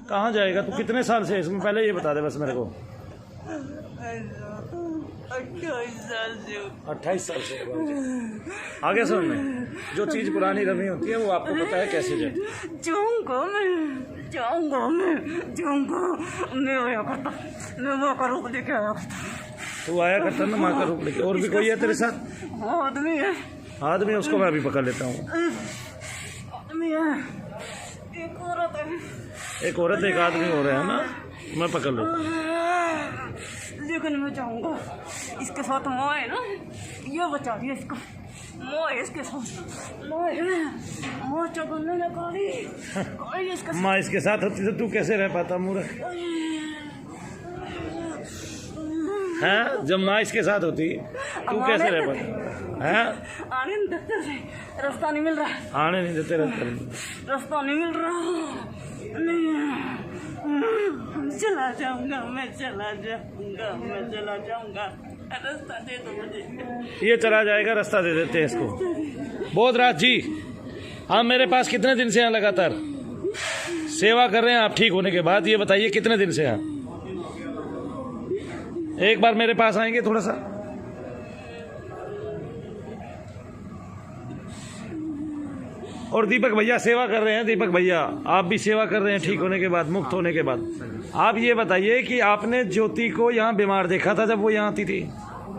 कहाँ जाएगा तू? कितने साल से इसमें, पहले ये बता दे बस मेरे को। 28 साल से। आगे समझ में, जो चीज़ पुरानी रमी होती है वो आपको पता है कैसे जाए। मैं वो का रूप लेके आया करता। तू आया करता ना माँ का रूप लेके। और भी कोई है तेरे साथ? आदमी है। आदमी? उसको मैं अभी पकड़ लेता हूँ। आदमी है, एक औरत है। एक औरत एक आदमी हो रहे हैं ना, मैं पकड़ लेता हूँ। लेकिन मैं चाहूँगा इसके साथ माँ है ना, ये बचा दिया इसको। माँ है इसके साथ, माँ है, माँ चगलने लगा इसके माँ इसके साथ होती तो तू कैसे रह पाता मूर्ख? हैं? जब माँ इसके साथ होती तू कैसे रह पाता? हैं? आने नहीं देते, रास्ता नहीं मिल रहा। आने नहीं देते, रास्ता नहीं मिल रहा। नहीं, चला जाऊंगा, मैं चला जाऊंगा, मैं चला जाऊंगा। रास्ता दे दो मुझे। ये चला जाएगा, रास्ता दे देते हैं इसको। बोधराज जी, आप मेरे पास कितने दिन से हैं लगातार सेवा कर रहे हैं आप ठीक होने के बाद? ये बताइए कितने दिन से हैं? एक बार मेरे पास आएंगे थोड़ा सा। और दीपक भैया सेवा कर रहे हैं, दीपक भैया आप भी सेवा कर रहे हैं ठीक होने के बाद, मुक्त होने के बाद। आप ये बताइए कि आपने ज्योति को यहाँ बीमार देखा था जब वो यहाँ आती थी?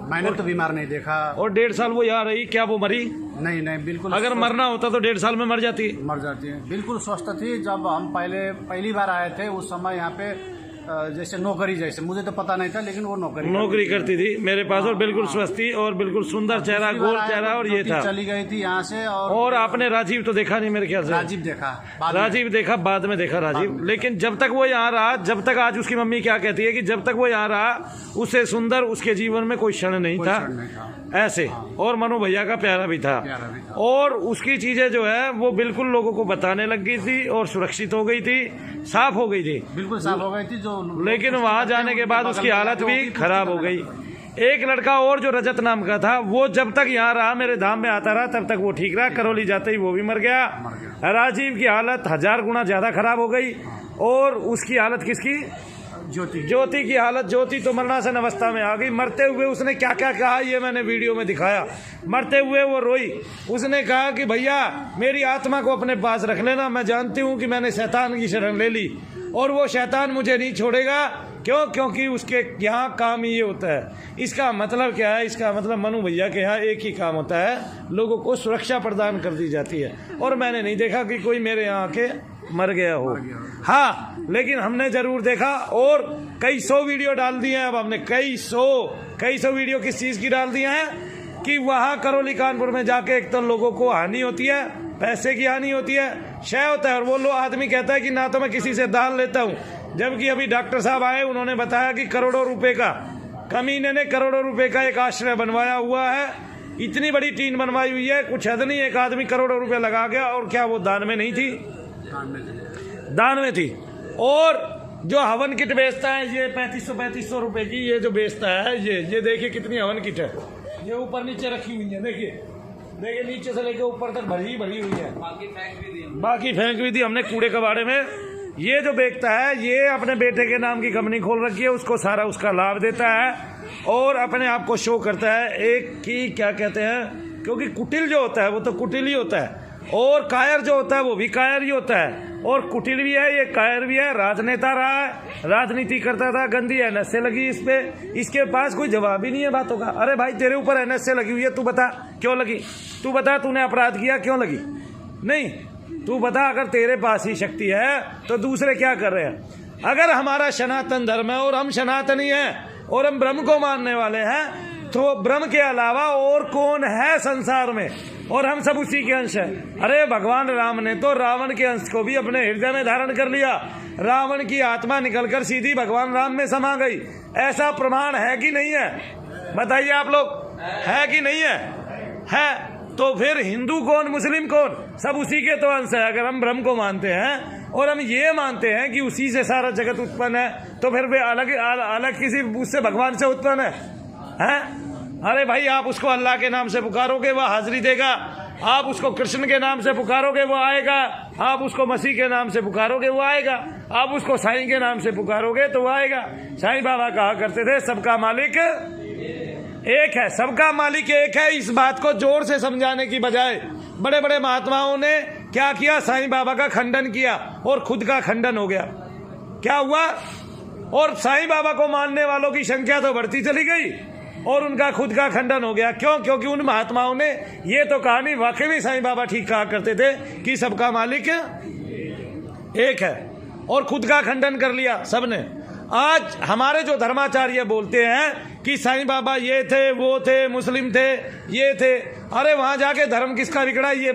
मैंने तो बीमार नहीं देखा। और 1.5 साल वो यहाँ रही, क्या वो मरी? नहीं बिल्कुल। अगर मरना होता तो 1.5 साल में मर जाती है। बिल्कुल स्वस्थ थी। जब हम पहली बार आए थे उस समय यहाँ पे जैसे नौकरी, जैसे मुझे तो पता नहीं था, लेकिन वो नौकरी करती थी मेरे पास, और बिल्कुल स्वस्थ थी और बिल्कुल सुंदर चेहरा, गोल चेहरा, और ये था। चली गई थी यहाँ से। और आपने राजीव तो देखा नहीं मेरे ख्याल से? राजीव देखा, बाद में देखा राजीव। लेकिन जब तक वो यहाँ रहा, जब तक, आज उसकी मम्मी क्या कहती है कि जब तक वो यहाँ रहा उससे सुंदर उसके जीवन में कोई क्षण नहीं था ऐसे। और मनु भैया का प्यारा भी था। और उसकी चीजें जो है वो बिल्कुल लोगों को बताने लग गई थी और सुरक्षित हो गई थी, साफ हो गई थी, बिल्कुल साफ हो गई थी जो। लेकिन वहां जाने के बाद उसकी हालत भी खराब हो गई। एक लड़का और जो रजत नाम का था, वो जब तक यहाँ रहा, मेरे धाम में आता रहा, तब तक वो ठीक रहा। करौली जाते ही वो भी मर गया। राजीव की हालत 1000 गुना ज्यादा खराब हो गई। और उसकी हालत किसकी? ज्योति की हालत। ज्योति तो मरणासन अवस्था में आ गई। मरते हुए उसने क्या क्या कहा ये मैंने वीडियो में दिखाया। मरते हुए वो रोई। उसने कहा कि भैया मेरी आत्मा को अपने पास रख लेना, मैं जानती हूँ कि मैंने शैतान की शरण ले ली और वो शैतान मुझे नहीं छोड़ेगा। क्यों? क्योंकि उसके यहाँ काम ही ये होता है। इसका मतलब क्या है? इसका मतलब मनु भैया के यहाँ एक ही काम होता है, लोगों को सुरक्षा प्रदान कर दी जाती है। और मैंने नहीं देखा कि कोई मेरे यहाँ के मर गया हो। हाँ, लेकिन हमने जरूर देखा और कई सौ वीडियो डाल दिए हैं। अब हमने कई सौ वीडियो किस चीज की डाल दिए हैं कि वहाँ करौली कानपुर में जाके एक तो लोगों को हानि होती है, पैसे की हानि होती है, क्षय होता है। और वो आदमी कहता है कि ना तो मैं किसी से दान लेता हूँ, जबकि अभी डॉक्टर साहब आए, उन्होंने बताया कि करोड़ों रुपए का, कमीने ने करोड़ों रुपए का एक आश्रय बनवाया हुआ है। इतनी बड़ी टीम बनवाई हुई है, कुछ हद नहीं। एक आदमी करोड़ों रुपए लगा गया। और क्या वो दान में नहीं थी? दान में थी। और जो हवन किट बेचता है, ये 3500 रुपए की ये जो बेचता है, ये देखिए कितनी हवन किट है। ये ऊपर नीचे रखी हुई है, देखिए नीचे से लेके ऊपर तक भरी हुई है। बाकी फेंक भी दी हमने कूड़े कबाड़े में। ये जो बेचता है, ये अपने बेटे के नाम की कंपनी खोल रखी है, उसको सारा उसका लाभ देता है और अपने आप को शो करता है एक की क्या कहते हैं, क्योंकि कुटिल जो होता है वो तो कुटिल ही होता है, और कायर जो होता है वो भी कायर ही होता है। और कुटिल भी है, ये कायर भी है। राजनेता रहा है, राजनीति करता था, गंदी एनएसए लगी इस पे, इसके पास कोई जवाब ही नहीं है बातों का। अरे भाई तेरे ऊपर एनएसए लगी हुई है, तू बता क्यों लगी? तू बता तूने अपराध किया क्यों लगी? नहीं, तू बता। अगर तेरे पास ही शक्ति है तो दूसरे क्या कर रहे हैं? अगर हमारा सनातन धर्म है और हम सनातनी हैं और हम ब्रह्म को मानने वाले हैं, तो ब्रह्म के अलावा और कौन है संसार में? और हम सब उसी के अंश हैं। अरे भगवान राम ने तो रावण के अंश को भी अपने हृदय में धारण कर लिया। रावण की आत्मा निकलकर सीधी भगवान राम में समा गई। ऐसा प्रमाण है कि नहीं है? बताइए आप लोग, है कि नहीं है? है। तो फिर हिंदू कौन, मुस्लिम कौन? सब उसी के तो अंश है। अगर हम ब्रह्म को मानते हैं और हम ये मानते हैं कि उसी से सारा जगत उत्पन्न है, तो फिर वे अलग किसी उससे भगवान से उत्पन्न है? अरे भाई, आप उसको अल्लाह के नाम से पुकारोगे वह हाजिरी देगा, आप उसको कृष्ण के नाम से पुकारोगे वो आएगा, आप उसको मसीह के नाम से पुकारोगे वो आएगा, आप उसको साईं के नाम से पुकारोगे तो वो आएगा। साईं बाबा कहा करते थे सबका मालिक एक है, सबका मालिक एक है। इस बात को जोर से समझाने की बजाय बड़े बड़े महात्माओं ने क्या किया, साईं बाबा का खंडन किया और खुद का खंडन हो गया। क्या हुआ, और साईं बाबा को मानने वालों की संख्या तो बढ़ती चली गई और उनका खुद का खंडन हो गया। क्यों? क्योंकि उन महात्माओं ने ये तो कहा नहीं, वाकई में साईं बाबा ठीक कहा करते थे कि सबका मालिक एक है, और खुद का खंडन कर लिया सबने। आज हमारे जो धर्माचार्य बोलते हैं कि साईं बाबा ये थे, वो थे, मुस्लिम थे, ये थे, अरे वहां जाके धर्म किसका बिगड़ा ये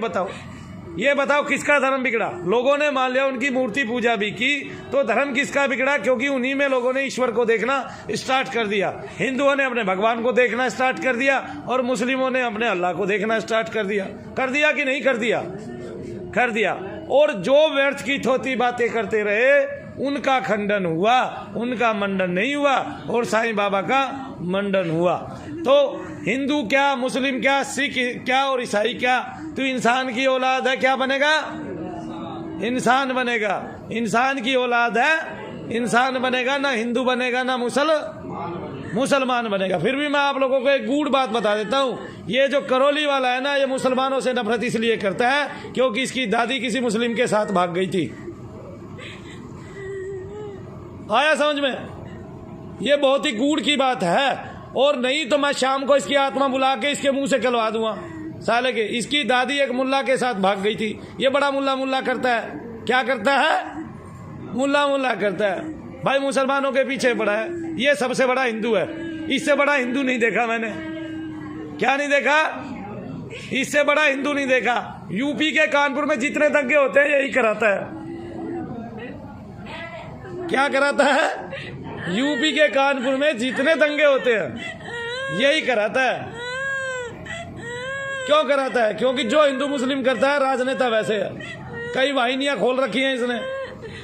बताओ किसका धर्म बिगड़ा? लोगों ने मान लिया, उनकी मूर्ति पूजा भी की, तो धर्म किसका बिगड़ा? क्योंकि उन्हीं में लोगों ने ईश्वर को देखना स्टार्ट कर दिया। हिंदुओं ने अपने भगवान को देखना स्टार्ट कर दिया और मुस्लिमों ने अपने अल्लाह को देखना स्टार्ट कर दिया। कर दिया कि नहीं कर दिया? कर दिया। और जो व्यर्थ की थोती बातें करते रहे उनका खंडन हुआ, उनका मंडन नहीं हुआ, और साईं बाबा का मंडन हुआ। तो हिंदू क्या, मुस्लिम क्या, सिख क्या और ईसाई क्या, तो इंसान की औलाद है, क्या बनेगा? इंसान बनेगा। इंसान की औलाद है, इंसान बनेगा, ना हिंदू बनेगा ना मुसलमान बनेगा। फिर भी मैं आप लोगों को एक गूढ़ बात बता देता हूँ, ये जो करौली वाला है ना, ये मुसलमानों से नफरत इसलिए करता है क्योंकि इसकी दादी किसी मुस्लिम के साथ भाग गई थी। आया समझ में? ये बहुत ही गूढ़ की बात है, और नहीं तो मैं शाम को इसकी आत्मा बुला के इसके मुंह से कहलवा दूंगा साले के। इसकी दादी एक मुल्ला के साथ भाग गई थी। ये बड़ा मुल्ला करता है। क्या करता है? मुल्ला करता है। भाई मुसलमानों के पीछे पड़ा है। ये सबसे बड़ा हिंदू है। इससे बड़ा हिंदू नहीं देखा मैंने। क्या नहीं देखा? इससे बड़ा हिंदू नहीं देखा। यूपी के कानपुर में जितने दंगे होते हैं यही कराता है। क्या कराता है? यूपी के कानपुर में जितने दंगे होते हैं यही कराता है। क्यों कराता है? क्योंकि जो हिंदू मुस्लिम करता है राजनेता वैसे है। कई वाहिनियां खोल रखी हैं इसने,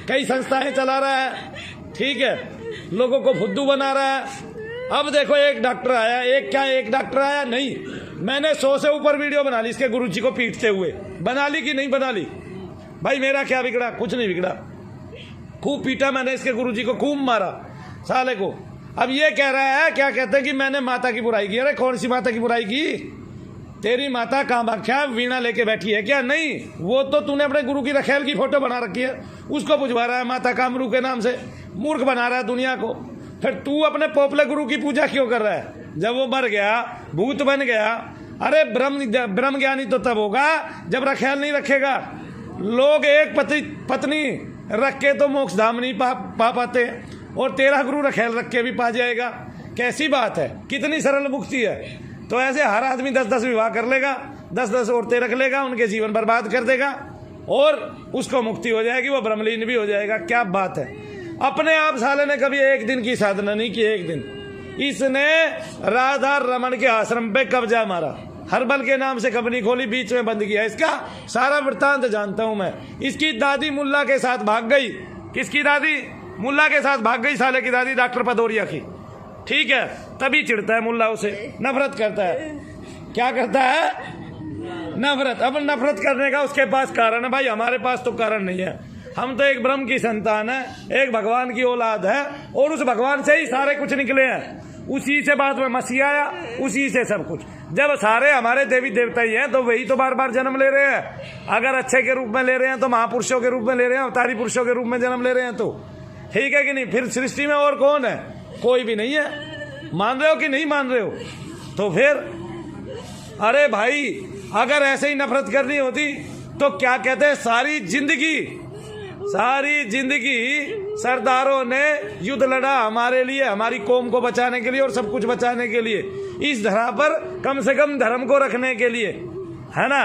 कई संस्थाएं चला रहा है, ठीक है, लोगों को फुद्दू बना रहा है। अब देखो एक डॉक्टर आया, एक डॉक्टर आया नहीं, मैंने 100 से ऊपर वीडियो बना ली इसके गुरुजी को पीटते हुए। बना ली कि नहीं बना ली? भाई मेरा क्या बिगड़ा? कुछ नहीं बिगड़ा। खूब पीटा मैंने इसके गुरुजी को, खूब मारा साले को। अब ये कह रहा है, क्या कहते हैं कि मैंने माता की बुराई की। अरे कौन सी माता की बुराई की? तेरी माता कामाख्या वीणा लेके बैठी है क्या? नहीं, वो तो तूने अपने गुरु की रखेल की फोटो बना रखी है, उसको बुझवा रहा है माता कामरू के नाम से, मूर्ख बना रहा है दुनिया को। फिर तू अपने पोपले गुरु की पूजा क्यों कर रहा है? जब वो मर गया, भूत बन गया, अरे ब्रह्म ज्ञानी तो तब होगा जब रखेल नहीं रखेगा। लोग एक पत्नी रख के तो मोक्ष धाम नहीं पा पाते, और तेरा गुरु रखेल रख के भी पा जाएगा। कैसी बात है? कितनी सरल मुक्ति है। तो ऐसे हर आदमी 10-10 विवाह कर लेगा, 10-10 औरतें रख लेगा, उनके जीवन बर्बाद कर देगा और उसको मुक्ति हो जाएगी, वो ब्रह्मलीन भी हो जाएगा। क्या बात है? अपने आप साले ने कभी एक दिन की साधना नहीं की। एक दिन इसने राधा रमन के आश्रम पे कब्जा मारा, हर्बल के नाम से कंपनी खोली, बीच में बंद किया। इसका सारा वृत्तांत जानता हूं मैं। इसकी दादी मुल्ला के साथ भाग गई। किसकी दादी? मुल्ला के साथ भाग गई, साले की दादी डॉक्टर भदौरिया की, ठीक है। तभी चिढ़ता है मुल्ला, उसे नफरत करता है। क्या करता है? नफरत। अब नफरत करने का उसके पास कारण है। भाई हमारे पास तो कारण नहीं है। हम तो एक ब्रह्म की संतान है, एक भगवान की औलाद है, और उस भगवान से ही सारे कुछ निकले हैं। उसी से बाद में मसीह आया, उसी से सब कुछ। जब सारे हमारे देवी देवता ही हैं तो वही तो बार बार जन्म ले रहे हैं। अगर अच्छे के रूप में ले रहे हैं तो महापुरुषों के रूप में ले रहे हैं, अवतारी पुरुषों के रूप में जन्म ले रहे हैं, तो ठीक है कि नहीं? फिर सृष्टि में और कौन है? कोई भी नहीं है। मान रहे हो कि नहीं मान रहे हो? तो फिर अरे भाई अगर ऐसे ही नफरत करनी होती तो क्या कहते हैं, सारी जिंदगी सरदारों ने युद्ध लड़ा हमारे लिए, हमारी कौम को बचाने के लिए और सब कुछ बचाने के लिए, इस धरा पर कम से कम धर्म को रखने के लिए, है ना?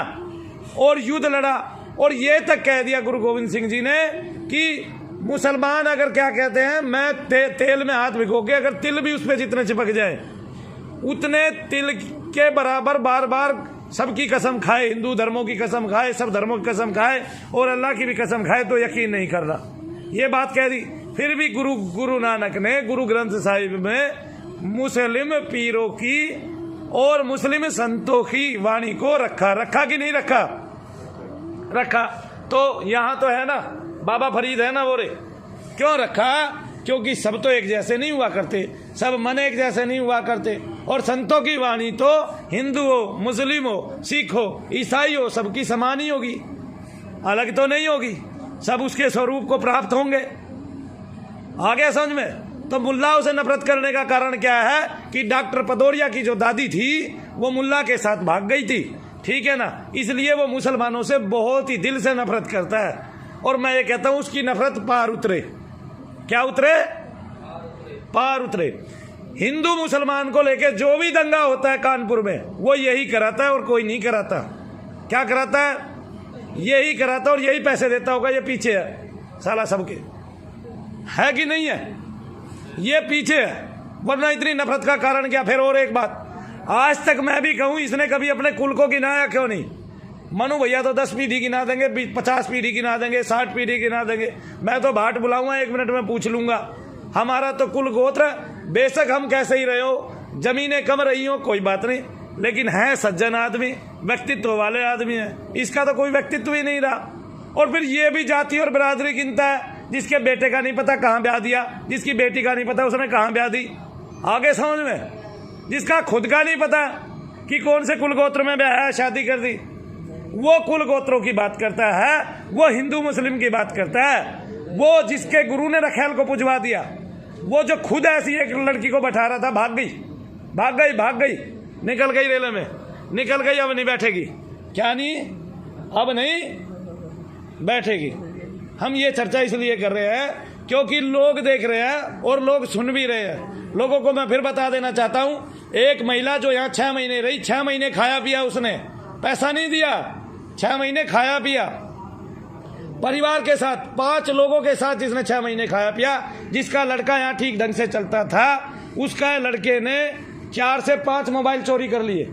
और युद्ध लड़ा, और ये तक कह दिया गुरु गोविंद सिंह जी ने कि मुसलमान अगर क्या कहते हैं, मैं तेल में हाथ भिगो के अगर तिल भी उस पर जितने चिपक जाए उतने तिल के बराबर बार बार सबकी कसम खाए, हिंदू धर्मों की कसम खाए, सब धर्मों की कसम खाए और अल्लाह की भी कसम खाए तो यकीन नहीं करना। ये बात कह दी। फिर भी गुरु नानक ने गुरु ग्रंथ साहिब में मुस्लिम पीरों की और मुस्लिम संतों की वाणी को रखा कि नहीं रखा? रखा। तो यहाँ तो है ना बाबा फरीद है ना वो रे, क्यों रखा? क्योंकि सब तो एक जैसे नहीं हुआ करते, सब मन एक जैसे नहीं हुआ करते। और संतों की वाणी तो हिंदू हो, मुस्लिम हो, सिख हो, ईसाई हो, सबकी समान ही होगी, अलग तो नहीं होगी, सब उसके स्वरूप को प्राप्त होंगे। आगे समझ में? तो मुल्लाओं से नफरत करने का कारण क्या है कि डॉक्टर पदौरिया की जो दादी थी वो मुल्ला के साथ भाग गई थी, ठीक है ना, इसलिए वो मुसलमानों से बहुत ही दिल से नफरत करता है। और मैं ये कहता हूँ उसकी नफरत पार उतरे। क्या उतरे? पार उतरे। हिंदू मुसलमान को लेके जो भी दंगा होता है कानपुर में वो यही कराता है और कोई नहीं कराता। क्या कराता है? यही कराता और यही पैसे देता होगा। ये पीछे है साला सबके, है कि नहीं है? ये पीछे है, वरना इतनी नफरत का कारण क्या? फिर और एक बात, आज तक मैं भी कहूं इसने कभी अपने कुल को गिनाया क्यों नहीं? मनु भैया तो 10 पीढ़ी गिना देंगे, 50 पीढ़ी गिना देंगे, 60 पीढ़ी गिना देंगे। मैं तो भाट बुलाऊंगा, 1 मिनट में पूछ लूंगा। हमारा तो कुल गोत्र, बेशक हम कैसे ही रहे हो, जमीनें कम रही हो कोई बात नहीं, लेकिन है सज्जन आदमी, व्यक्तित्व वाले आदमी है। इसका तो कोई व्यक्तित्व ही नहीं रहा। और फिर ये भी जाति और बिरादरी गिनता है, जिसके बेटे का नहीं पता कहाँ ब्याह दिया, जिसकी बेटी का नहीं पता उसने कहाँ ब्याह दी। आगे समझ में? जिसका खुद का नहीं पता कि कौन से कुल गोत्र में ब्याह है, शादी कर दी, वो कुल गोत्रों की बात करता है, वो हिंदू मुस्लिम की बात करता है, वो जिसके गुरु ने रखेल को पुजवा दिया, वो जो खुद ऐसी एक लड़की को बैठा रहा था, भाग गई, निकल गई रेलवे में, निकल गई, अब नहीं बैठेगी। क्या नहीं? अब नहीं बैठेगी। हम ये चर्चा इसलिए कर रहे हैं क्योंकि लोग देख रहे हैं और लोग सुन भी रहे हैं। लोगों को मैं फिर बता देना चाहता हूं, एक महिला जो यहाँ 6 महीने रही, 6 महीने खाया पिया, उसने पैसा नहीं दिया, 6 महीने खाया पिया परिवार के साथ, 5 लोगों के साथ जिसने 6 महीने खाया पिया। जिसका लड़का यहाँ ठीक ढंग से चलता था, उसका लड़के ने 4 से 5 मोबाइल चोरी कर लिए,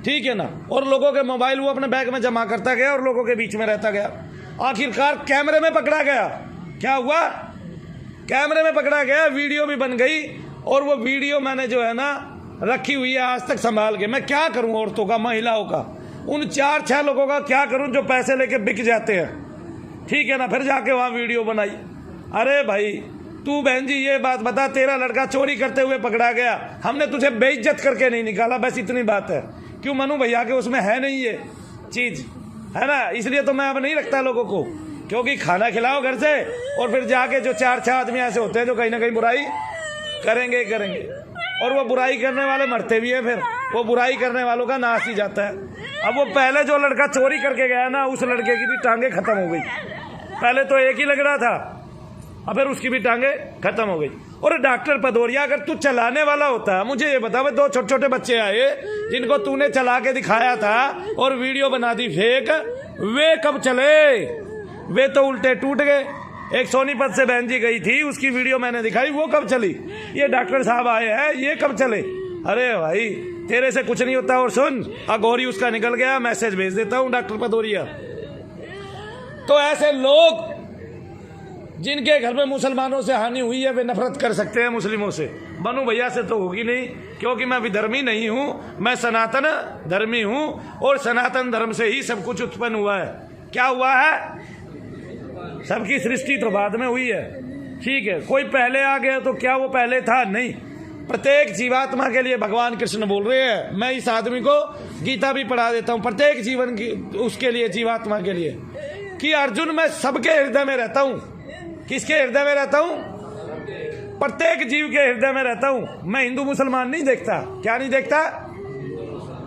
ठीक है ना, और लोगों के मोबाइल वो अपने बैग में जमा करता गया और लोगों के बीच में रहता गया। आखिरकार कैमरे में पकड़ा गया। क्या हुआ? कैमरे में पकड़ा गया, वीडियो भी बन गई, और वो वीडियो मैंने जो है ना रखी हुई है आज तक संभाल के। मैं क्या करूं औरतों का, महिलाओं का, उन 4-6 लोगों का क्या करूं जो पैसे लेके बिक जाते हैं, ठीक है ना, फिर जाके वहां वीडियो बनाई। अरे भाई तू बहन जी ये बात बता, तेरा लड़का चोरी करते हुए पकड़ा गया, हमने तुझे बेइज्जत करके नहीं निकाला, बस इतनी बात है। क्यों? मनु भैया के उसमें है नहीं ये चीज, है ना, इसलिए तो मैं अब नहीं रखता लोगों को, क्योंकि खाना खिलाओ घर से और फिर जाके जो 4-6 आदमी ऐसे होते हैं जो कहीं ना कहीं बुराई करेंगे, और वो बुराई करने वाले मरते भी हैं, फिर वो बुराई करने वालों का नाश ही जाता है। अब वो पहले जो लड़का चोरी करके गया ना, उस लड़के की भी टांगे खत्म हो गई। पहले तो एक ही लग रहा था, अब फिर उसकी भी टांगे खत्म हो गई। और डॉक्टर पदौरिया, अगर तू चलाने वाला होता, मुझे ये बता, 2 छोटे-छोटे बच्चे आए जिनको तूने चला के दिखाया था और वीडियो बना दी फेक, वे कब चले? वे तो उल्टे टूट गए। एक सोनीपत से बहन जी गई थी, उसकी वीडियो मैंने दिखाई, वो कब चली? ये डॉक्टर साहब आए हैं, ये कब चले? अरे भाई तेरे से कुछ नहीं होता। और सुन, अघोरी उसका निकल गया, मैसेज भेज देता हूं डॉक्टर पदौरिया। तो ऐसे लोग जिनके घर में मुसलमानों से हानि हुई है, वे नफरत कर सकते हैं मुस्लिमों से। मनु भैया से तो होगी नहीं, क्योंकि मैं विधर्मी नहीं हूँ, मैं सनातन धर्मी हूँ, और सनातन धर्म से ही सब कुछ उत्पन्न हुआ है। क्या हुआ है? सबकी सृष्टि तो बाद में हुई है, ठीक है। कोई पहले आ गया तो क्या वो पहले था? नहीं। प्रत्येक जीवात्मा के लिए भगवान कृष्ण बोल रहे हैं। मैं इस आदमी को गीता भी पढ़ा देता हूँ, प्रत्येक जीवन की उसके लिए, जीवात्मा के लिए, कि अर्जुन मैं सबके हृदय में रहता हूँ। किसके हृदय में रहता हूँ? प्रत्येक जीव के हृदय में रहता हूँ। मैं हिंदू मुसलमान नहीं देखता। क्या नहीं देखता?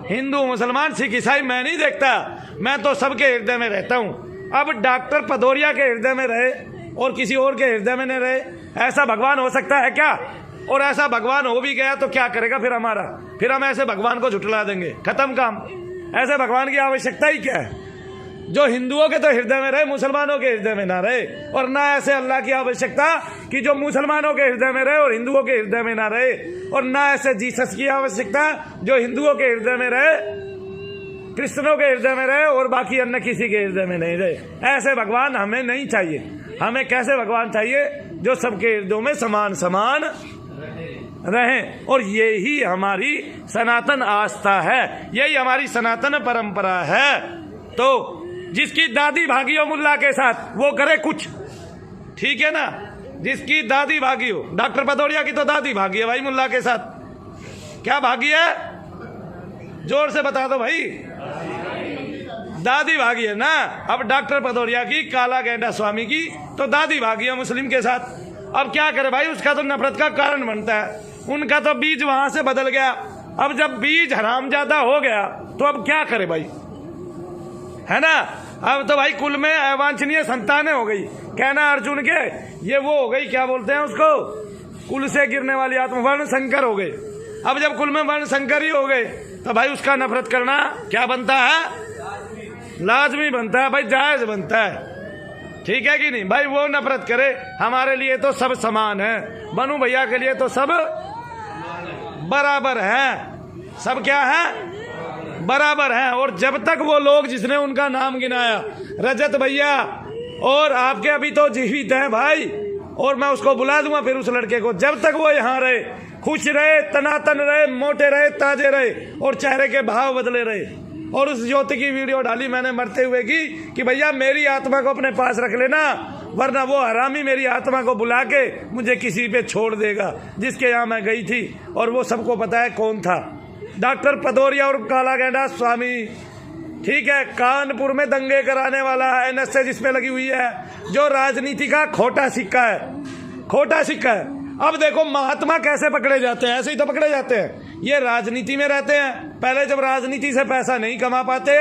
हिंदू मुसलमान सिख ईसाई मैं नहीं देखता, मैं तो सबके हृदय में रहता हूँ। अब डॉक्टर पदौरिया के हृदय में रहे और किसी और के हृदय में न रहे, ऐसा भगवान हो सकता है क्या? और ऐसा भगवान हो भी गया तो क्या करेगा फिर हमारा? फिर हम ऐसे भगवान को झुठला देंगे, खत्म काम। ऐसे भगवान की आवश्यकता ही क्या है? जो हिंदुओं के तो हृदय में रहे, मुसलमानों के हृदय में ना रहे, और ना ऐसे अल्लाह की आवश्यकता कि जो मुसलमानों के हृदय में रहे और हिंदुओं के हृदय में ना रहे, और ना ऐसे जीसस की आवश्यकता जो हिंदुओं के हृदय में रहे, क्रिश्चियनों के हृदय में रहे और बाकी अन्य किसी के हृदय में नहीं रहे। ऐसे भगवान हमें नहीं चाहिए। हमें कैसे भगवान चाहिए? जो सबके हृदयों में समान समान रहें। और यही हमारी सनातन आस्था है, यही हमारी सनातन परंपरा है। तो जिसकी दादी भागी हो मुल्ला के साथ वो करे कुछ, ठीक है ना। जिसकी दादी भागी हो, डॉक्टर भदौरिया की तो दादी भागी है भाई मुल्ला के साथ। क्या भागी है, जोर से बता दो भाई। दादी भागी है ना। अब डॉक्टर भदौरिया की, काला गेंडा स्वामी की तो दादी भागी है मुस्लिम के साथ। अब क्या करे भाई, उसका तो नफरत का कारण बनता है। उनका तो बीज वहां से बदल गया। अब जब बीज हरामजादा हो गया तो अब क्या करे भाई, है ना। अब तो भाई कुल में अवांछनीय संतानें हो गई। कहना अर्जुन के ये वो हो गई, क्या बोलते हैं उसको, कुल से गिरने वाली आत्मा, वर्ण संकर हो गए। अब जब कुल में वर्ण संकर ही हो गए तो भाई उसका नफरत करना क्या बनता है, लाजमी बनता है भाई, जायज बनता है, ठीक है कि नहीं भाई। वो नफरत करे, हमारे लिए तो सब समान है, बनू भैया के लिए तो सब बराबर है, सब क्या है, बराबर है। और जब तक वो लोग जिसने उनका नाम गिनाया, रजत भैया और आपके अभी तो जीवित हैं भाई, और मैं उसको बुला दूंगा फिर उस लड़के को, जब तक वो यहाँ रहे, खुश रहे, तनातन रहे, मोटे रहे, ताजे रहे और चेहरे के भाव बदले रहे। और उस ज्योति की वीडियो डाली मैंने मरते हुए की कि भैया मेरी आत्मा को अपने पास रख लेना, वरना वो हरामी मेरी आत्मा को बुला के मुझे किसी पे छोड़ देगा, जिसके यहाँ मैं गई थी। और वो सबको पता है कौन था, डॉक्टर भदौरिया और काला गेंडा स्वामी, ठीक है। कानपुर में दंगे कराने वाला NSA जिस पे लगी हुई है, जो राजनीति का खोटा सिक्का है, खोटा सिक्का है। अब देखो महात्मा कैसे पकड़े जाते हैं, ऐसे ही तो पकड़े जाते हैं। ये राजनीति में रहते हैं, पहले जब राजनीति से पैसा नहीं कमा पाते,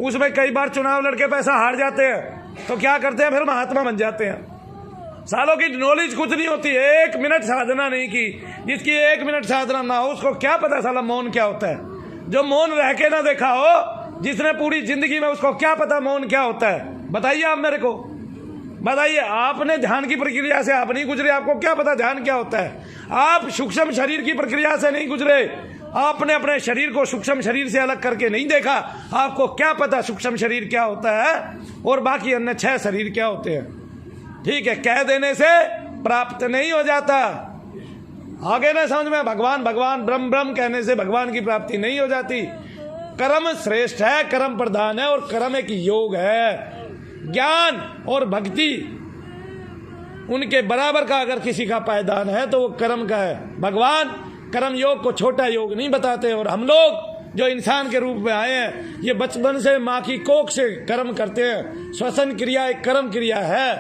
उसमें कई बार चुनाव लड़के पैसा हार जाते हैं, तो क्या करते हैं, फिर महात्मा बन जाते हैं। सालों की नॉलेज कुछ नहीं होती, 1 मिनट साधना नहीं की। जिसकी 1 मिनट साधना ना हो उसको क्या पता साला मौन क्या होता है। जो मौन रह के ना देखा हो, जिसने पूरी जिंदगी में, उसको क्या पता मौन क्या होता है। बताइए आप मेरे को, बताइए। आपने ध्यान की प्रक्रिया से आप नहीं गुजरे, आपको क्या पता ध्यान क्या होता है। आप सूक्ष्म शरीर की प्रक्रिया से नहीं गुजरे, आपने अपने शरीर को सूक्ष्म शरीर से अलग करके नहीं देखा, आपको क्या पता सूक्ष्म शरीर क्या होता है और बाकी अन्य 6 शरीर क्या होते हैं, ठीक है। कह देने से प्राप्त नहीं हो जाता, आगे ना समझ में, भगवान भगवान ब्रह्म ब्रह्म कहने से भगवान की प्राप्ति नहीं हो जाती। कर्म श्रेष्ठ है, कर्म प्रधान है, और कर्म एक योग है। ज्ञान और भक्ति उनके बराबर का अगर किसी का पायदान है तो वो कर्म का है। भगवान कर्म योग को छोटा योग नहीं बताते। और हम लोग जो इंसान के रूप में आए हैं, ये बचपन से माँ की कोख से कर्म करते हैं। श्वसन क्रिया एक कर्म क्रिया है,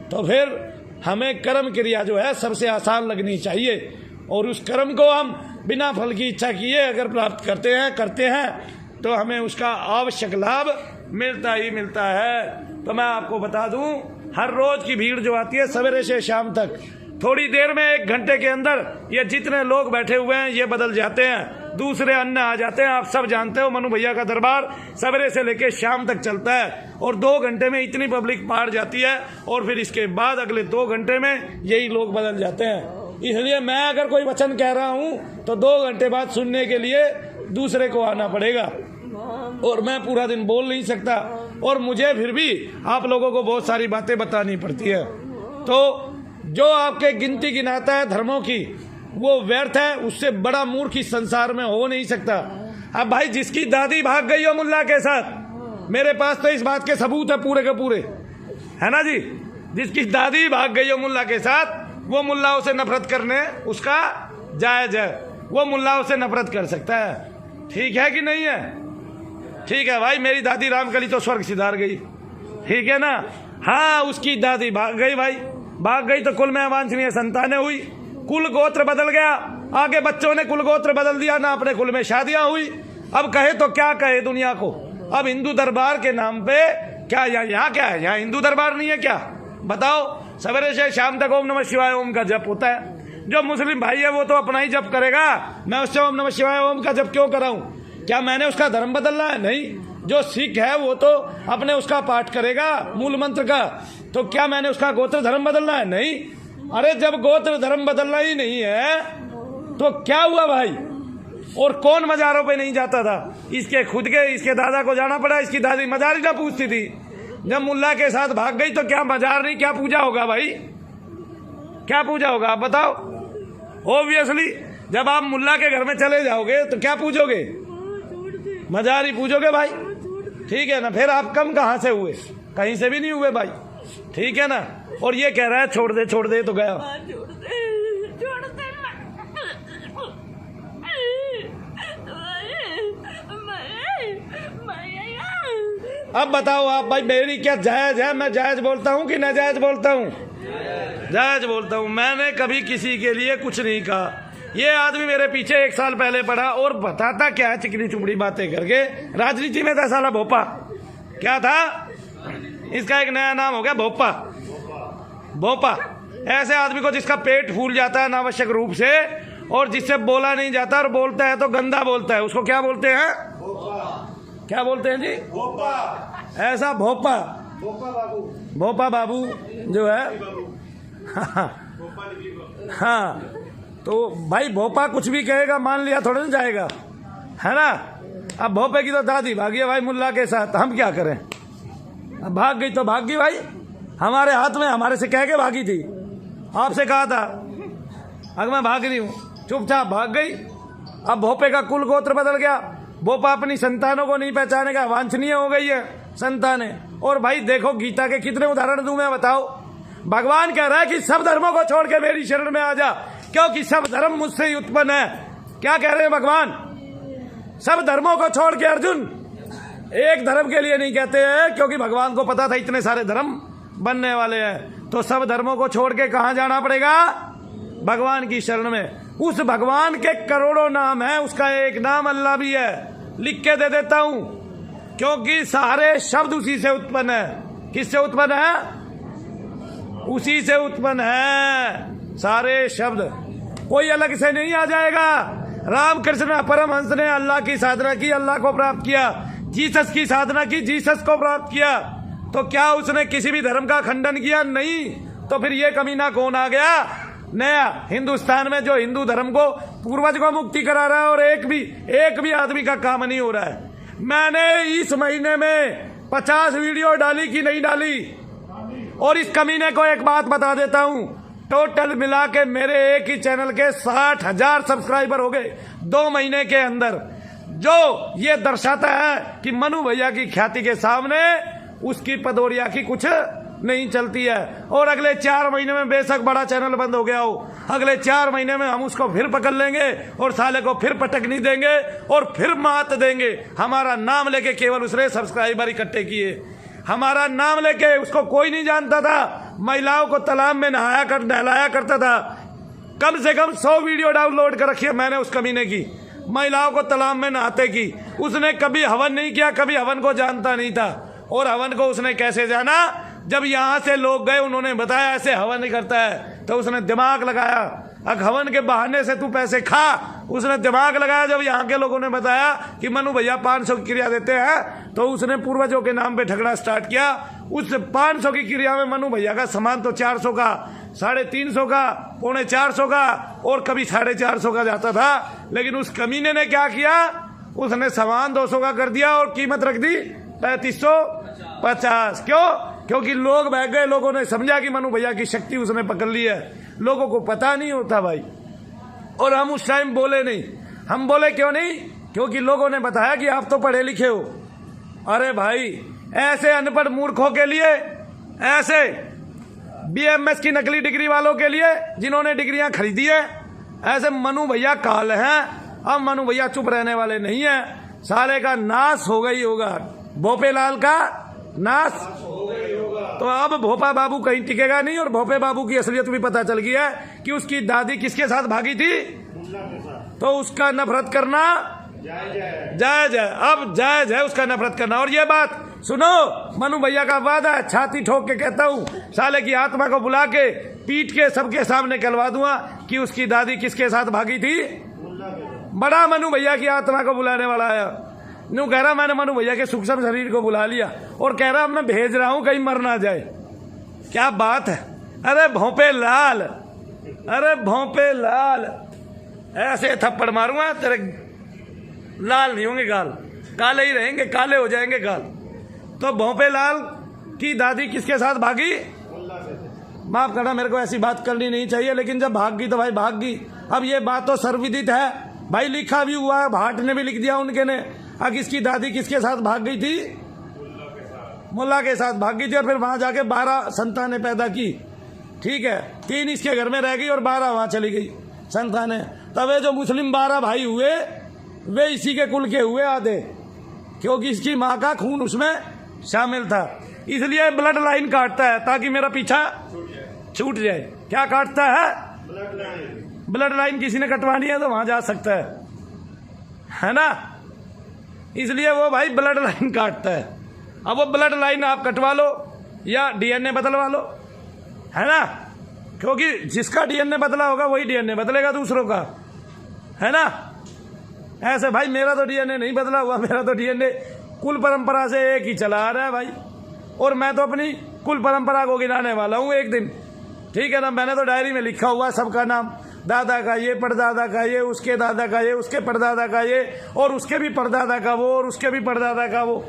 तो फिर हमें कर्म क्रिया जो है सबसे आसान लगनी चाहिए। और उस कर्म को हम बिना फल की इच्छा किए अगर प्राप्त करते हैं तो हमें उसका आवश्यक लाभ मिलता ही मिलता है। तो मैं आपको बता दूं, हर रोज की भीड़ जो आती है सवेरे से शाम तक, थोड़ी देर में 1 घंटे के अंदर ये जितने लोग बैठे हुए हैं ये बदल जाते हैं, दूसरे अन्य आ जाते हैं। आप सब जानते हो मनु भैया का दरबार सवेरे से लेकर शाम तक चलता है, और 2 घंटे में इतनी पब्लिक बाहर जाती है, और फिर इसके बाद अगले 2 घंटे में यही लोग बदल जाते हैं। इसलिए मैं अगर कोई वचन कह रहा हूँ तो 2 घंटे बाद सुनने के लिए दूसरे को आना पड़ेगा, और मैं पूरा दिन बोल नहीं सकता, और मुझे फिर भी आप लोगों को बहुत सारी बातें बतानी पड़ती है। तो जो आपके गिनती गिनाता है धर्मों की, वो व्यर्थ है, उससे बड़ा मूर्ख इस संसार में हो नहीं सकता। अब भाई जिसकी दादी भाग गई हो मुल्ला के साथ, मेरे पास तो इस बात के सबूत है पूरे के पूरे, है ना जी। जिसकी दादी भाग गई हो मुल्ला के साथ, वो मुल्लाओं से नफरत करने उसका जायज है, वो मुल्लाओं से नफरत कर सकता है, ठीक है कि नहीं है। ठीक है भाई, मेरी दादी रामकली तो स्वर्ग सिधार गई, ठीक है ना। हाँ, उसकी दादी भाग गई भाई, भाग गई तो कुल में अवांछनीय संतानें हुई, कुल गोत्र बदल गया, आगे बच्चों ने कुल गोत्र बदल दिया ना, अपने कुल में शादियां हुई। अब कहे तो क्या कहे दुनिया को। अब हिंदू दरबार के नाम पे क्या यहाँ क्या है, यहाँ हिंदू दरबार नहीं है क्या, बताओ। सवेरे से शाम तक ओम नमः शिवाय ओम का जप होता है। जो मुस्लिम भाई है वो तो अपना ही जप करेगा, मैं उससे ओम नमः शिवाय ओम का जप क्यों कराऊं। क्या मैंने उसका धर्म बदलना है? नहीं। जो सिख है वो तो अपने उसका पाठ करेगा मूल मंत्र का, तो क्या मैंने उसका गोत्र धर्म बदलना है? नहीं। अरे जब गोत्र धर्म बदलना ही नहीं है तो क्या हुआ भाई। और कौन मजारों पे नहीं जाता था, इसके खुद के, इसके दादा को जाना पड़ा, इसकी दादी मजार ही ना पूछती थी। जब मुल्ला के साथ भाग गई तो क्या मजार नहीं, क्या पूजा होगा भाई, क्या पूजा होगा आप बताओ। ओब्वियसली जब आप मुल्ला के घर में चले जाओगे तो क्या पूजोगे, मजार ही पूजोगे भाई। ठीक है ना, फिर आप कम कहाँ से हुए, कहीं से भी नहीं हुए भाई, ठीक है ना। और ये कह रहा है छोड़ दे छोड़ दे, तो गया छोड़ दे अब बताओ आप भाई, मेरी क्या जायज है, मैं जायज बोलता हूँ कि नाजायज बोलता हूँ? जायज बोलता हूँ। मैंने कभी किसी के लिए कुछ नहीं कहा। ये आदमी मेरे पीछे 1 साल पहले पड़ा और बताता क्या है, चिकनी चुपड़ी बातें करके। राजनीति में था साला भोपा, क्या था इसका, एक नया नाम हो गया भोपा। भोपा ऐसे आदमी को जिसका पेट फूल जाता है अनावश्यक रूप से, और जिससे बोला नहीं जाता, और बोलता है तो गंदा बोलता है, उसको क्या बोलते हैं? क्या बोलते हैं जी? भोपा। ऐसा भोपा, भोपा बाबू जो है हाँ, तो भाई भोपा कुछ भी कहेगा मान लिया थोड़ा ना जाएगा, है ना। अब भोपे की तो दादी भागी है भाई मुल्ला के साथ, हम क्या करें। अब भाग गई तो भाग गई भाई, हमारे हाथ में, हमारे से कह के भागी थी, आपसे कहा था अगर मैं भाग रही हूँ, चुपचाप भाग गई। अब भोपे का कुल गोत्र बदल गया, भोपा अपनी संतानों को नहीं पहचानेगा, वांछनीय हो गई है संतानें। और भाई देखो गीता के कितने उदाहरण दूं मैं, बताओ। भगवान कह रहा है कि सब धर्मों को छोड़ के मेरी शरण में आ जा, क्योंकि सब धर्म मुझसे ही उत्पन्न है। क्या कह रहे हैं भगवान? सब धर्मों को छोड़ के अर्जुन, एक धर्म के लिए नहीं कहते हैं, क्योंकि भगवान को पता था इतने सारे धर्म बनने वाले हैं। तो सब धर्मों को छोड़ के कहां जाना पड़ेगा? भगवान की शरण में। उस भगवान के करोड़ों नाम है, उसका एक नाम अल्लाह भी है, लिख के दे देता हूं, क्योंकि सारे शब्द उसी से उत्पन्न है। किससे उत्पन्न है? उसी से उत्पन्न है सारे शब्द, कोई अलग से नहीं आ जाएगा। रामकृष्ण परमहंस ने अल्लाह की साधना की, अल्लाह को प्राप्त किया। जीसस की साधना की, जीसस को प्राप्त किया। तो क्या उसने किसी भी धर्म का खंडन किया? नहीं। तो फिर ये कमीना कौन आ गया नया हिंदुस्तान में, जो हिंदू धर्म को, पूर्वज को मुक्ति करा रहा है, और एक भी आदमी का काम नहीं हो रहा है। मैंने इस महीने में 50 वीडियो डाली कि नहीं डाली? और इस कमीने को एक बात बता देता हूं, टोटल मिला के मेरे एक ही चैनल के 60,000 सब्सक्राइबर हो गए 2 महीने के अंदर, जो ये दर्शाता है कि मनु भैया की ख्याति के सामने उसकी पदोरिया की कुछ नहीं चलती है। और अगले 4 महीने में बेशक बड़ा चैनल बंद हो गया हो, अगले 4 महीने में हम उसको फिर पकड़ लेंगे और साले को फिर पटक नहीं देंगे और फिर मात देंगे। हमारा नाम लेके केवल उसने सब्सक्राइबर इकट्ठे किए, हमारा नाम लेके उसको कोई नहीं जानता था। महिलाओं को तालाब में नहलाया करता था। कम से कम 100 वीडियो डाउनलोड कर रखी है मैंने उस कमीने की, महिलाओं को तालाब में नहाते की। उसने कभी हवन नहीं किया, कभी हवन को जानता नहीं था। और हवन को उसने कैसे जाना? जब यहाँ से लोग गए, उन्होंने बताया ऐसे हवन नहीं करता है, तो उसने दिमाग लगाया। अब हवन के बहाने से तू पैसे खा, उसने दिमाग लगाया। जब यहाँ के लोगों ने बताया कि मनु भैया 500 की क्रिया देते हैं, तो उसने पूर्वजों के नाम पे ठगना स्टार्ट किया। उस 500 की क्रिया में मनु भैया का सामान तो 400 का, 350 का, 450 का और कभी 450 का जाता था। लेकिन उस कमीने ने क्या किया? उसने सामान 200 का कर दिया और कीमत रख दी 3550। क्यों? क्योंकि लोग बह गए, लोगों ने समझा कि मनु भैया की शक्ति उसने पकड़ ली है। लोगों को पता नहीं होता भाई, और हम उस टाइम बोले नहीं। हम बोले क्यों नहीं? क्योंकि लोगों ने बताया कि आप तो पढ़े लिखे हो। अरे भाई, ऐसे अनपढ़ मूर्खों के लिए, ऐसे BMS की नकली डिग्री वालों के लिए जिन्होंने डिग्रियां खरीदी है, ऐसे मनु भैया काल हैं। अब मनु भैया चुप रहने वाले नहीं है। साले का नाश हो गई होगा, भोपे लाल का नाश। तो अब भोपा बाबू कहीं टिकेगा नहीं। और भोपे बाबू की असलियत भी पता चल गई है कि उसकी दादी किसके साथ भागी थी, तो उसका नफरत करना जायज है। अब जायज है उसका नफरत करना। और ये बात सुनो, मनु भैया का वादा है, छाती ठोक के कहता हूँ, साले की आत्मा को बुला के पीट के सबके सामने कहलवा दूंगा कि उसकी दादी किसके साथ भागी थी। बड़ा मनु भैया की आत्मा को बुलाने वाला है। न्यू कह रहा मैंने मनु भैया के सूक्ष्म शरीर को बुला लिया, और कह रहा मैं भेज रहा हूं कहीं मर ना जाए। क्या बात है? अरे भोंपे लाल, अरे भोंपे लाल, ऐसे थप्पड़ मारूंगा तेरे लाल नहीं होंगे गाल, काले ही रहेंगे, काले हो जाएंगे गाल। तो भोंपे लाल की दादी किसके साथ भागी? माफ करना, मेरे को ऐसी बात करनी नहीं चाहिए, लेकिन जब भाग गई तो भाई भाग गई। अब ये बात तो सर्वविदित है भाई, लिखा भी हुआ है, भाट ने भी लिख दिया उनके ने। अब इसकी दादी किसके साथ भाग गई थी? मुल्ला के साथ भाग गई थी और फिर वहाँ जाके 12 संतानें पैदा की। ठीक है, 3 इसके घर में रह गई और 12 वहाँ चली गई संतानें। तब ये जो मुस्लिम 12 भाई हुए वे इसी के कुल के हुए आधे, क्योंकि इसकी माँ का खून उसमें शामिल था। इसलिए ब्लड लाइन काटता है ताकि मेरा पीछा छूट जाए। क्या काटता है? Blood line. किसी ने कटवानी है तो वहां जा सकता है ना। इसलिए वो भाई ब्लड लाइन काटता है। अब वो ब्लड लाइन आप कटवा लो या डीएनए बदलवा लो, है ना, क्योंकि जिसका डीएनए बदला होगा वही डीएनए बदलेगा दूसरों का, है ना। ऐसे भाई मेरा तो डीएनए नहीं बदला हुआ, मेरा तो डीएनए कुल परंपरा से एक ही चला आ रहा है भाई। और मैं तो अपनी कुल परंपरा को गिनाने वाला हूँ एक दिन, ठीक है ना। मैंने तो डायरी में लिखा हुआ सबका नाम, दादा का ये, परदादा का ये, उसके दादा का ये, उसके परदादा का ये, और उसके भी परदादा का वो, और उसके भी परदादा का वो,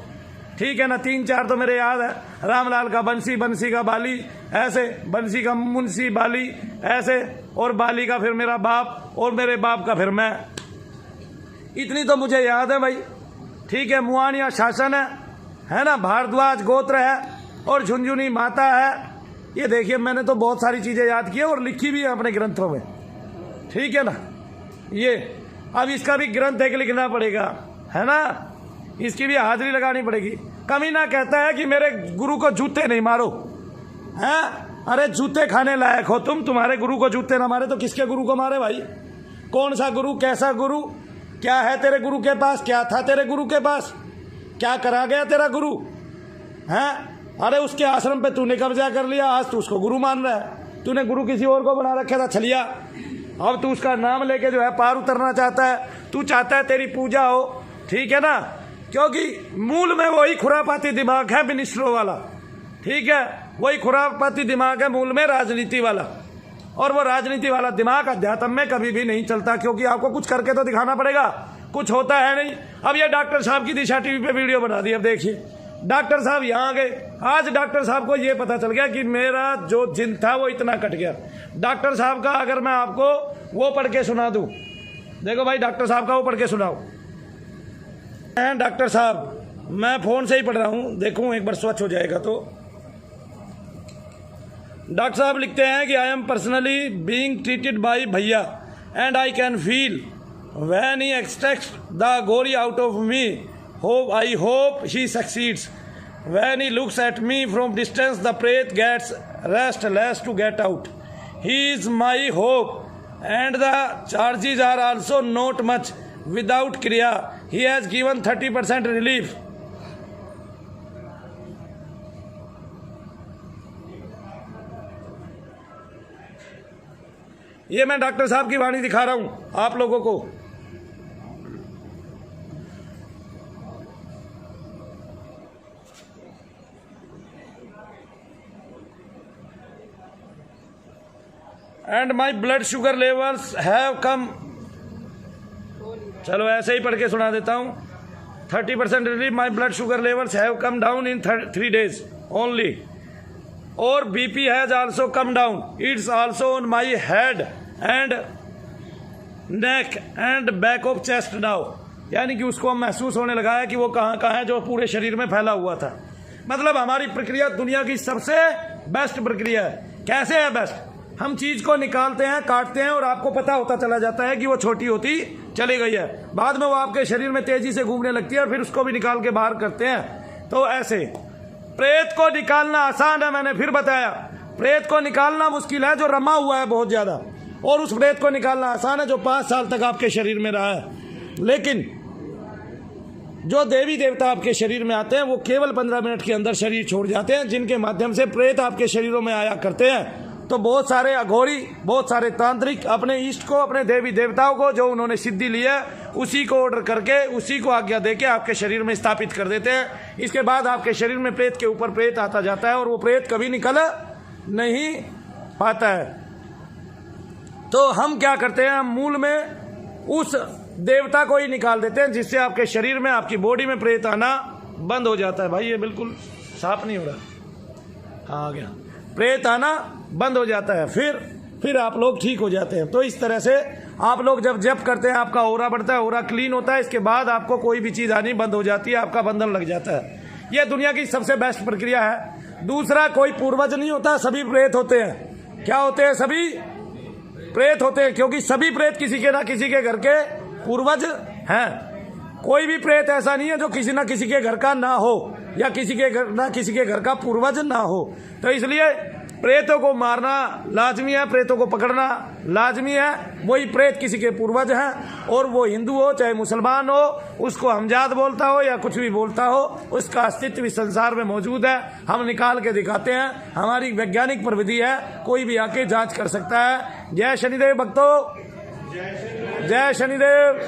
ठीक है ना। 3-4 तो मेरे याद है। रामलाल का बंसी, बंसी का बाली, ऐसे, बंसी का मुंशी बाली, ऐसे, और बाली का फिर मेरा बाप, और मेरे बाप का फिर मैं। इतनी तो मुझे याद है भाई, ठीक है। मुआनिया शासन है ना, भारद्वाज गोत्र है, और झुंझुनी माता है। ये देखिए मैंने तो बहुत सारी चीजें याद की है और लिखी भी है अपने ग्रंथों में, ठीक है ना। ये अब इसका भी ग्रंथ एक लिखना पड़ेगा, है ना, इसकी भी हाजिरी लगानी पड़ेगी। कमीना कहता है कि मेरे गुरु को जूते नहीं मारो, हैं? अरे जूते खाने लायक हो तुम, तुम्हारे गुरु को जूते ना मारे तो किसके गुरु को मारे भाई? कौन सा गुरु, कैसा गुरु, क्या है तेरे गुरु के पास, क्या था तेरे गुरु के पास, क्या करा गया तेरा गुरु, हैं? अरे उसके आश्रम पे तूने कब्जा कर लिया, आज तू उसको गुरु मान रहा है। तूने गुरु किसी और को बना रखा था छलिया, अब तू उसका नाम लेके जो है पार उतरना चाहता है। तू चाहता है तेरी पूजा हो, ठीक है ना, क्योंकि मूल में वही खुरापाती दिमाग है मिनिस्ट्रों वाला, ठीक है। वही खुरापाती दिमाग है मूल में राजनीति वाला, और वो राजनीति वाला दिमाग अध्यात्म में कभी भी नहीं चलता, क्योंकि आपको कुछ करके तो दिखाना पड़ेगा, कुछ होता है नहीं। अब ये डॉक्टर साहब की दिशा टीवी पे वीडियो बना दी, अब देखिए डॉक्टर साहब यहाँ गए। आज डॉक्टर साहब को ये पता चल गया कि मेरा जो जिन था वो इतना कट गया। डॉक्टर साहब का अगर मैं आपको वो पढ़ के सुना दूं, देखो भाई डॉक्टर साहब का वो पढ़ के सुनाओ। डॉक्टर साहब मैं फोन से ही पढ़ रहा हूँ, देखूं एक बार स्वच्छ हो जाएगा तो। डॉक्टर साहब लिखते हैं कि I am personally being treated by भैया and I can feel when he extracts the gory out of me, I hope he succeeds. When he looks at me from distance, the prey gets restless to get out. He is my hope, and the charges are also not much. Without Kriya, he has given 30% relief. ये मैं doctor साहब की वाणी दिखा रहा हूं आप लोगों को। And my blood sugar levels have come, चलो ऐसे ही पढ़ के सुना देता हूँ। 30% relief, my blood sugar levels have come down in 3 days only, और BP has also come down, it's also on my head and neck and back of chest now. यानी कि उसको महसूस होने लगा है कि वो कहाँ कहाँ है जो पूरे शरीर में फैला हुआ था। मतलब हमारी प्रक्रिया दुनिया की सबसे बेस्ट प्रक्रिया है। कैसे है बेस्ट? हम चीज को निकालते हैं, काटते हैं, और आपको पता होता चला जाता है कि वो छोटी होती चली गई है। बाद में वो आपके शरीर में तेजी से घूमने लगती है और फिर उसको भी निकाल के बाहर करते हैं। तो ऐसे प्रेत को निकालना आसान है, मैंने फिर बताया। प्रेत को निकालना मुश्किल है जो रमा हुआ है बहुत ज्यादा, और उस प्रेत को निकालना आसान है जो 5 साल तक आपके शरीर में रहा है। लेकिन जो देवी देवता आपके शरीर में आते हैं वो केवल 15 मिनट के अंदर शरीर छोड़ जाते हैं, जिनके माध्यम से प्रेत आपके शरीरों में आया करते हैं। तो बहुत सारे अघोरी, बहुत सारे तांत्रिक अपने इष्ट को, अपने देवी देवताओं को जो उन्होंने सिद्धि ली है उसी को ऑर्डर करके, उसी को आज्ञा देके आपके शरीर में स्थापित कर देते हैं। इसके बाद आपके शरीर में प्रेत के ऊपर प्रेत आता जाता है और वो प्रेत कभी निकल नहीं पाता है। तो हम क्या करते हैं, हम मूल में उस देवता को ही निकाल देते हैं, जिससे आपके शरीर में, आपकी बॉडी में प्रेत आना बंद हो जाता है। भाई ये बिल्कुल साफ नहीं हो रहा, हाँ आ गया, प्रेत आना बंद हो जाता है, फिर आप लोग ठीक हो जाते हैं। तो इस तरह से आप लोग जब जप करते हैं आपका ओरा बढ़ता है, ओरा क्लीन होता है, इसके बाद आपको कोई भी चीज़ आनी बंद हो जाती है, आपका बंधन लग जाता है। ये दुनिया की सबसे बेस्ट प्रक्रिया है। दूसरा, कोई पूर्वज नहीं होता, सभी प्रेत होते हैं। क्या होते हैं? सभी प्रेत होते हैं, क्योंकि सभी प्रेत किसी के ना किसी के घर के पूर्वज हैं। कोई भी प्रेत ऐसा नहीं है जो किसी ना किसी के घर का ना हो, या किसी के घर ना किसी के घर का पूर्वज ना हो। तो इसलिए प्रेतों को मारना लाजमी है, प्रेतों को पकड़ना लाजमी है। वही प्रेत किसी के पूर्वज हैं, और वो हिंदू हो चाहे मुसलमान हो, उसको हमजाद बोलता हो या कुछ भी बोलता हो, उसका अस्तित्व इस संसार में मौजूद है। हम निकाल के दिखाते हैं, हमारी वैज्ञानिक प्रविधि है, कोई भी आके जांच कर सकता है। जय शनिदेव भक्तों, जय शनिदेव,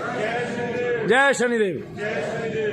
जय शनिदेव।